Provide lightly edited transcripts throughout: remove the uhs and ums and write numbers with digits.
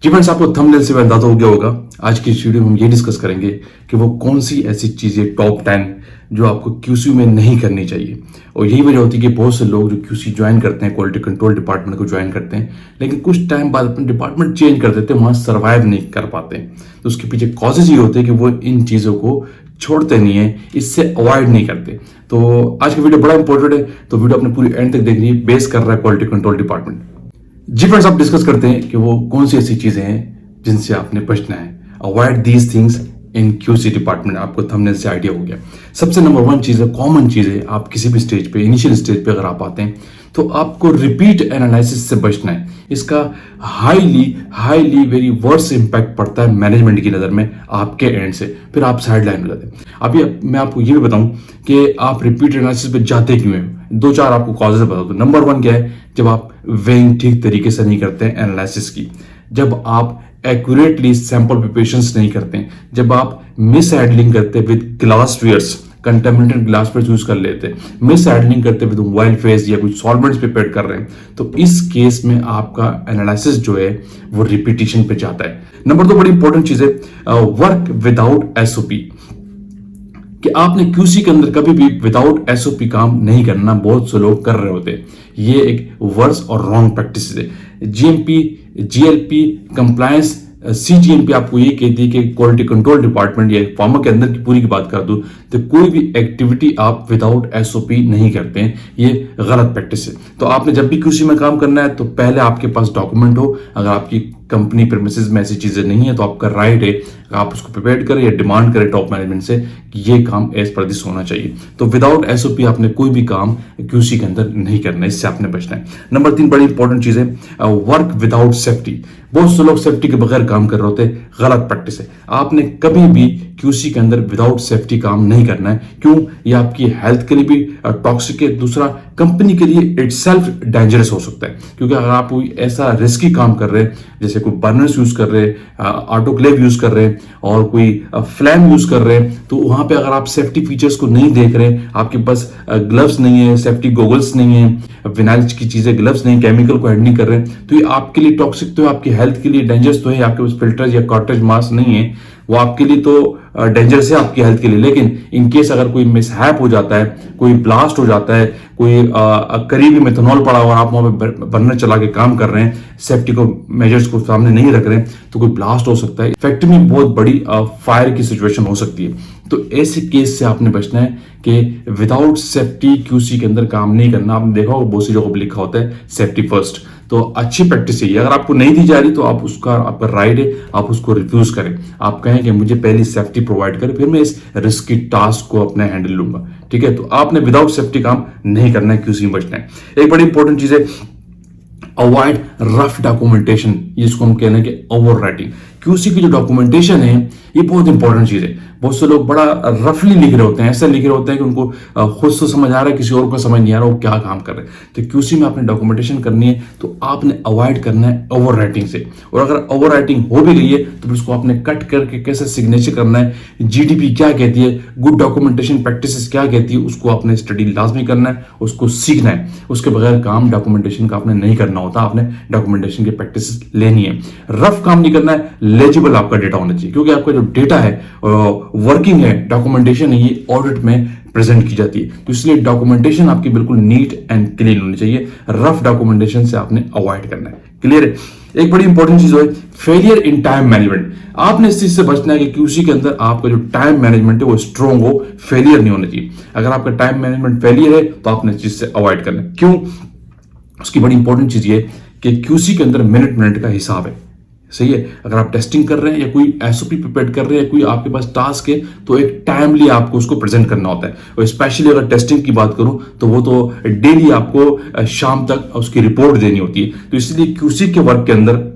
जी friends, आपको thumbnail से अंदाजा हो गया होगा। आज की इस वीडियो में हम ये डिस्कस करेंगे कि वो कौन सी ऐसी चीजें टॉप 10 जो आपको क्यूसी में नहीं करनी चाहिए। और यही वजह होती है कि बहुत से लोग जो क्यूसी ज्वाइन करते हैं, क्वालिटी कंट्रोल डिपार्टमेंट को ज्वाइन करते हैं, लेकिन कुछ टाइम बाद अपने डिपार्टमेंट चेंज कर देते हैं, वहां सर्वाइव नहीं कर पाते। तो उसके पीछे कॉजेज ये होते हैं कि वो इन चीजों को छोड़ते नहीं है, इससे अवॉइड नहीं करते। तो आज का वीडियो बड़ा इंपॉर्टेंट है, तो वीडियो अपने पूरी एंड तक देखनी है। बेस कर रहा है क्वालिटी कंट्रोल डिपार्टमेंट। जी फ्रेंड्स, आप डिस्कस करते हैं कि वो कौन सी ऐसी चीजें हैं जिनसे आपने बचना है। Avoid these things in QC department. आपको थंबनेल से आइडिया हो गया। सबसे नंबर 1 चीज है, कॉमन चीज है, आप किसी भी स्टेज पे, इनिशियल स्टेज पे अगर आप आते हैं तो आपको रिपीट एनालिसिस से बचना है। इसका हाईली वेरी वर्स इंपैक्ट पड़ता है मैनेजमेंट की नजर में आपके एंड से, फिर आप साइड लाइन हो जाते हैं। अभी मैं आपको ये भी बताऊं कि आप रिपीट एनालिसिस पे जाते क्यों हैं। 2-4 आपको कॉजेज बता दूं। नंबर 1 क्या है, जब आप वेइंग ठीक तरीके से नहीं करते हैं एनालिसिस की, जब आप एक्यूरेटली सैंपल प्रिपरेशंस नहीं करते हैं, जब आप मिस हैंडलिंग करते हैं with glasswares, contaminated glassware use कर लेते हैं, मिस हैंडलिंग करते विद मोबाइल फेस या कुछ सॉल्वेंट्स प्रिपेयर कर रहे हैं, तो इस केस में आपका एनालिसिस जो है वो रिपीटिशन पे जाता है। नंबर 2 बड़ी इंपॉर्टेंट चीज है, वर्क विदाउट एसओपी। कि आपने क्यूसी के अंदर कभी भी विदाउट एसओपी काम नहीं करना, बहुत से लोग कर रहे होते हैं। ये एक वर्स और रॉन्ग प्रैक्टिस है। जीएमपी, जीएलपी, कंप्लायंस, सीजीएमपी आपको ये कहती है कि क्वालिटी कंट्रोल डिपार्टमेंट या फार्मा के अंदर की पूरी की बात कर दूं तो कोई भी एक्टिविटी आप विदाउट एसओपी नहीं करते हैं। ये गलत प्रैक्टिस है। तो आपने जब भी क्यूसी में काम करना है तो पहले आपके पास डॉक्यूमेंट हो। अगर आपकी कंपनी प्रेमिसेस में ऐसी चीजें नहीं है तो आपका राइट है, आप उसको प्रिपेयर करें या डिमांड करें टॉप मैनेजमेंट से कि ये काम एज पर दिस होना चाहिए। तो विदाउट एसओपी आपने कोई भी काम क्यूसी के अंदर नहीं करना, इससे आपने बचना है। नंबर 3 बड़ी इंपॉर्टेंट चीज है, वर्क विदाउट सेफ्टी। बहुत से लोग सेफ्टी के बगैर काम कर रहे होते हैं, गलत प्रैक्टिस है। आपने कभी भी क्यूसी के अंदर विदाउट सेफ्टी काम नहीं करना है। क्यों? ये आपकी हेल्थ के लिए भी टॉक्सिक है, दूसरा कंपनी के लिए इटसेल्फ डेंजरस हो सकता है। क्योंकि अगर आप कोई ऐसा रिस्की काम कर रहे हैं, जैसे कोई बर्नर्स यूज कर रहे हैं, ऑटोक्लेव यूज कर रहे हैं और कोई फ्लैम यूज कर रहे हैं, तो वहां पे अगर आप सेफ्टी फीचर्स को नहीं देख रहे हैं, आपके पास ग्लव्स नहीं है, सेफ्टी गोगल्स नहीं है, विनाइल की चीजें, ग्लव्स नहीं, केमिकल को हैंडल नहीं कर रहे हैं, तो ये आपके लिए टॉक्सिक तो है, आपकी हेल्थ के लिए डेंजरस तो है। आपके पास फिल्टर्स या कॉटेज मास्क नहीं है, वो आपके लिए तो डेंजरस है आपकी हेल्थ के लिए। लेकिन इन केस अगर कोई मिसहैप हो जाता है, कोई ब्लास्ट हो जाता है, कोई करीबी मेथनॉल पड़ा हुआ, आप वहां पे बर्नर चला के काम कर रहे हैं, सेफ्टी को मेजर्स को सामने नहीं रख रहे हैं, तो कोई ब्लास्ट हो सकता है। फैक्ट्री में बहुत बड़ी फायर की सिचुएशन हो सकती है। तो ऐसे केस से आपने बचना है कि विदाउट सेफ्टी क्यूसी के अंदर काम नहीं करना। आपने देखा होगा बहुत सी जगहों पर लिखा होता है सेफ्टी फर्स्ट। तो अच्छी प्रैक्टिस है। अगर आपको नहीं दी जा रही तो आप उसका, आपका राइट है, आप उसको रिफ्यूज करें। आप कहें कि मुझे पहली सेफ्टी प्रोवाइड करें, फिर मैं इस रिस्की टास्क को अपने हैंडल लूंगा। ठीक है, तो आपने विदाउट सेफ्टी काम नहीं करना है, क्यूसी में बचना है। एक बड़ी इंपॉर्टेंट चीज है, अवॉइड रफ डॉक्यूमेंटेशन, जिसको हम कहने के ओवर राइटिंग। क्यूसी की जो डॉक्यूमेंटेशन है ये बहुत इंपॉर्टेंट चीज है। बहुत से लोग बड़ा रफली लिख रहे होते हैं, ऐसा लिख रहे होते हैं कि उनको खुद तो समझ आ रहा है, किसी और को समझ नहीं आ रहा वो क्या काम कर रहे हैं। तो क्यूसी में आपने डॉक्यूमेंटेशन करनी है तो आपने अवॉइड करना है ओवर राइटिंग से। और अगर ओवर राइटिंग हो भी गई है तो फिर उसको आपने कट करके कैसे सिग्नेचर करना है, जीडीपी क्या कहती है, गुड डॉक्यूमेंटेशन प्रैक्टिसेस क्या कहती है, उसको आपने स्टडी लाजमी करना है, उसको सीखना है। उसके बगैर काम डॉक्यूमेंटेशन का आपने नहीं करना होता, आपने डॉक्यूमेंटेशन की प्रैक्टिस लेनी है। रफ काम नहीं करना है, लेजिबल आपका डेटा होना चाहिए। क्योंकि आपका जो डेटा है, वर्किंग है, डॉक्यूमेंटेशन है, ये ऑडिट में प्रेजेंट की जाती है। तो इसलिए डॉक्यूमेंटेशन आपकी बिल्कुल नीट एंड क्लीन होनी चाहिए। रफ डॉक्यूमेंटेशन से आपने अवॉइड करना है। क्लियर है? एक बड़ी इंपॉर्टेंट चीज है, फेलियर इन टाइम मैनेजमेंट। आपने इस चीज से बचना है कि क्यूसी के अंदर आपका जो टाइम मैनेजमेंट है वो स्ट्रॉन्ग हो, फेलियर नहीं होना चाहिए। अगर आपका टाइम मैनेजमेंट फेलियर है तो आपने इस चीज से अवॉइड करना है। क्यों? उसकी बड़ी इंपॉर्टेंट चीज ये कि क्यूसी के अंदर मिनट का हिसाब है। सही है, अगर आप टेस्टिंग कर रहे हैं या कोई एसओपी प्रिपेयर कर रहे हैं, कोई आपके पास टास्क है, तो एक टाइमली आपको उसको प्रेजेंट करना होता है। और स्पेशली अगर टेस्टिंग की बात करूं तो वो तो डेली आपको शाम तक उसकी रिपोर्ट देनी होती है। तो इसलिए क्यूसी के वर्क के अंदर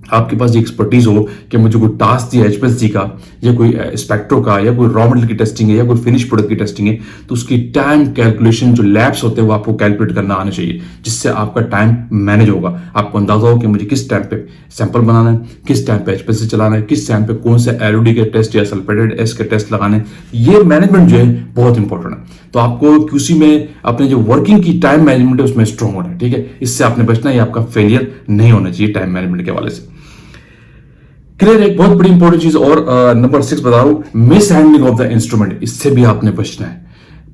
आपके पास ये एक्सपर्टीज हो कि मुझे कोई टास्क दिया एचपीएलसी का या कोई स्पेक्ट्रो का या कोई रॉ मटेरियल की टेस्टिंग है या कोई फिनिश प्रोडक्ट की टेस्टिंग है, तो उसकी टाइम कैलकुलेशन जो लैब्स होते हैं वो आपको कैलकुलेट करना आना चाहिए, जिससे आपका टाइम मैनेज होगा। आपको अंदाजा हो कि मुझे किस टाइम पे सैंपल बनाना है, किस टाइम पे एचपीएलसी चलाना है, किस टाइम पे कौन से एलओडी के टेस्ट या सल्फेटेड एस के टेस्ट लगाने। ये मैनेजमेंट जो है बहुत इंपॉर्टेंट है। तो आपको क्यूसी में अपने जो वर्किंग की टाइम मैनेजमेंट है उसमें स्ट्रॉन्ग होना है। ठीक है, इससे आपने बचना है, आपका फेलियर नहीं होना चाहिए टाइम मैनेजमेंट के हवाले से। क्लियर। एक बहुत बड़ी इंपॉर्टेंट चीज और नंबर 6 बता रहा हूं, miss handling of the instrument. इससे भी आपने बचना है।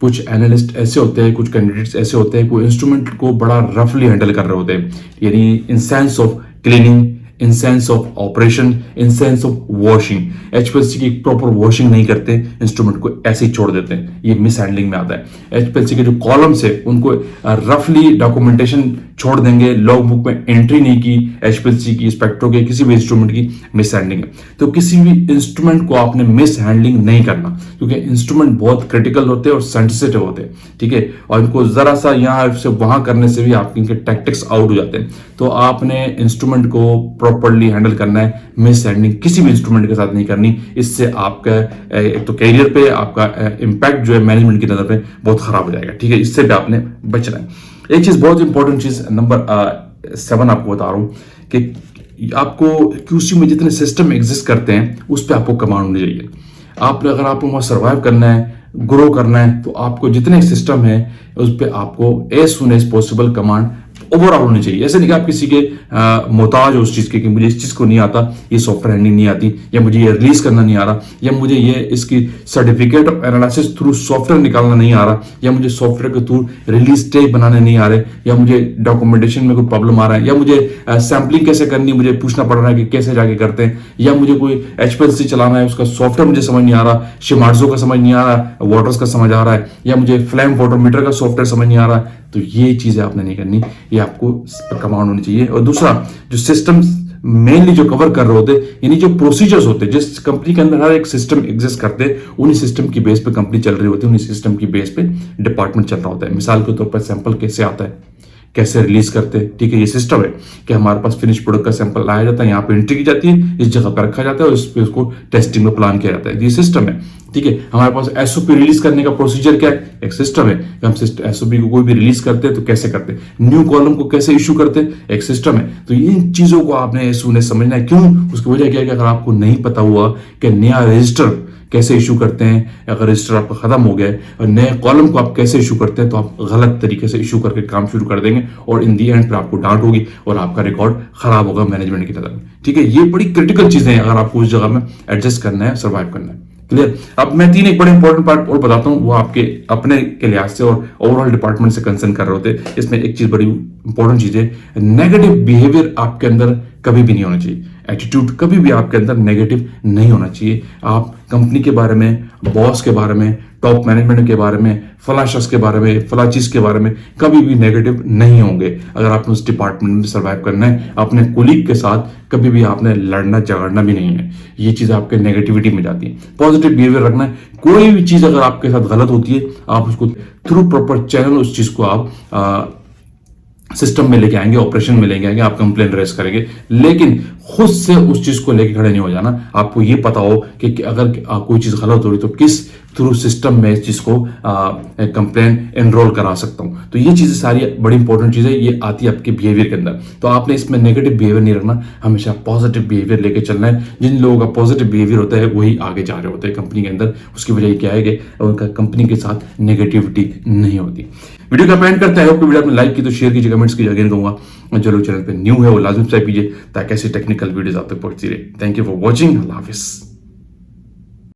कुछ एनालिस्ट ऐसे होते हैं, कुछ कैंडिडेट्स ऐसे होते हैं, कोई इंस्ट्रूमेंट को बड़ा रफली हैंडल कर रहे होते हैं, यानी in sense of cleaning, in sense of operation, in sense of washing. HPLC की प्रॉपर वॉशिंग नहीं करते, इंस्ट्रूमेंट को ऐसे ही छोड़ देते हैं, ये मिस हैंडलिंग में आता है। एचपीएलसी के जो कॉलम्स है उनको रफली डॉक्यूमेंटेशन छोड़ देंगे, लॉग बुक में एंट्री नहीं की एचपीएलसी की, स्पेक्ट्रो के किसी भी इंस्ट्रूमेंट की, मिस हैंडलिंग है। तो किसी भी इंस्ट्रूमेंट को आपने मिस हैंडलिंग नहीं करना, क्योंकि इंस्ट्रूमेंट बहुत क्रिटिकल होते हैं और सेंसिटिव होते हैं, ठीक है। और इनको जरा सा यहाँ से वहां करने से भी आपके इनके टैक्टिक्स आउट हो जाते हैं। तो आपने इंस्ट्रूमेंट को प्रॉपर्ली हैंडल करना है, मिस हैंडलिंग किसी भी इंस्ट्रूमेंट के साथ नहीं करनी। इससे आपका एक तो कैरियर पे आपका इंपैक्ट जो है मैनेजमेंट की नजर पे बहुत खराब हो जाएगा, ठीक है। इससे भी आपने बचना है। एक चीज बहुत इंपॉर्टेंट चीज नंबर 7 आपको बता रहा हूं कि आपको क्यूसी में जितने सिस्टम एग्जिस्ट करते हैं उस पर आपको कमांड होनी चाहिए। आपने अगर आपको वहां सर्वाइव करना है, ग्रो करना है, तो आपको जितने सिस्टम है उस पर आपको as soon as possible command overall होनी चाहिए। ऐसे नहीं कि आप किसी के मोहताज हो उस चीज के कि मुझे इस चीज को नहीं आता, ये सॉफ्टवेयर हैंडलिंग नहीं आती, या मुझे ये रिलीज करना नहीं आ रहा, या मुझे ये इसकी certificate of analysis through software निकालना नहीं आ रहा, या मुझे सॉफ्टवेयर के थ्रू रिलीज टेक बनाने नहीं आ रहे, या मुझे डॉक्यूमेंटेशन में कोई प्रॉब्लम आ रहा है, या मुझे सैम्पलिंग कैसे करनी है मुझे पूछना पड़ रहा है कि कैसे जाके करते हैं, या मुझे कोई एचपीएलसी चलाना है उसका सॉफ्टवेयर मुझे समझ नहीं आ रहा, शिमार्जो का समझ नहीं आ रहा, वाटर्स का समझ आ रहा है, या मुझे फ्लेम फोटोमीटर का सॉफ्टवेयर समझ नहीं आ रहा है। तो ये चीजें आपने नहीं करनी, ये आपको कमांड होनी चाहिए। और दूसरा, जो सिस्टम मेनली जो कवर कर रहे होते, यानी जो प्रोसीजर्स होते, जिस कंपनी के अंदर हर एक सिस्टम एग्जिस्ट करते, उन्हीं सिस्टम की बेस पे कंपनी चल रही होती है, उन्हीं सिस्टम की बेस पे डिपार्टमेंट चल रहा होता है। मिसाल के तौर पर सैंपल कैसे आता है, कैसे रिलीज करते हैं, ठीक है। ये सिस्टम है कि हमारे पास फिनिश प्रोडक्ट का सैंपल लाया जाता है, यहाँ पे एंट्री की जाती है, इस जगह पर रखा जाता है और इस पे उसको टेस्टिंग में प्लान किया जाता है, ये सिस्टम है, ठीक है। हमारे पास एसओपी रिलीज करने का प्रोसीजर क्या है, एक सिस्टम है कि हम एसओपी को कोई भी रिलीज करते हैं तो कैसे करते हैं, न्यू कॉलम को कैसे इशू करते हैं, एक सिस्टम है। तो इन चीजों को आपने समझना है। क्यों? उसकी वजह क्या है कि अगर आपको नहीं पता हुआ कि नया रजिस्टर कैसे इशू करते हैं, अगर रजिस्टर आपका खत्म हो गया है और नए कॉलम को आप कैसे इशू करते हैं, तो आप गलत तरीके से इशू करके काम शुरू कर देंगे और इन दी एंड पर आपको डांट होगी और आपका रिकॉर्ड खराब होगा मैनेजमेंट की नजर में, ठीक है। ये बड़ी क्रिटिकल चीजें हैं अगर आपको उस जगह में एडजस्ट करना है, सर्वाइव करना है। क्लियर। अब मैं 3 एक बड़े इंपॉर्टेंट पार्ट और बताता हूं, वो आपके अपने के लिहाज से और ओवरऑल डिपार्टमेंट से कंसर्न कर रहे होते। इसमें एक चीज बड़ी इंपॉर्टेंट चीज है, नेगेटिव बिहेवियर आपके अंदर कभी भी नहीं होना चाहिए। एटीट्यूड कभी भी आपके अंदर नेगेटिव नहीं होना चाहिए। आप कंपनी के बारे में, बॉस के बारे में, टॉप मैनेजमेंट के बारे में, फला शख्स के बारे में, फला चीज के बारे में कभी भी नेगेटिव नहीं होंगे। अगर आपने उस डिपार्टमेंट में सर्वाइव करना है, अपने कोलीग के साथ कभी भी आपने लड़ना झगड़ना भी नहीं है। ये चीज आपके नेगेटिविटी में जाती है। पॉजिटिव बिहेवियर रखना है। कोई भी चीज अगर आपके साथ गलत होती है, आप उसको थ्रू प्रॉपर चैनल उस चीज को आप सिस्टम में लेके आएंगे, ऑपरेशन में लेके आएंगे, आप कंप्लेन रेस करेंगे, लेकिन खुद से उस चीज को लेके खड़े नहीं हो जाना। आपको ये पता हो कि अगर कोई चीज गलत हो रही तो किस थ्रू सिस्टम में इस चीज को कंप्लेन एनरोल करा सकता हूं। तो ये चीजें सारी बड़ी इंपॉर्टेंट चीजें, ये आती है आपके बिहेवियर के अंदर। तो आपने इसमें नेगेटिव बिहेवियर नहीं रखना, हमेशा पॉजिटिव बिहेवियर लेके चलना है। जिन लोगों का पॉजिटिव बिहेवियर होता है वही आगे जा रहे होते हैं कंपनी के अंदर। उसकी वजह क्या है कि उनका कंपनी के साथ नेगेटिविटी नहीं होती। वीडियो का पेंट करते हैं। वीडियो आपने लाइक की तो शेयर कीजिए, कमेंट्स कीजिए। अगेन कहूंगा जो लोग चैनल पे न्यू है वो लाजमी सब्सक्राइब कीजिए ताकि ऐसी टेक्निकल वीडियोस आप तक पहुंचती रहे। Thank you for watching. Allah Hafiz.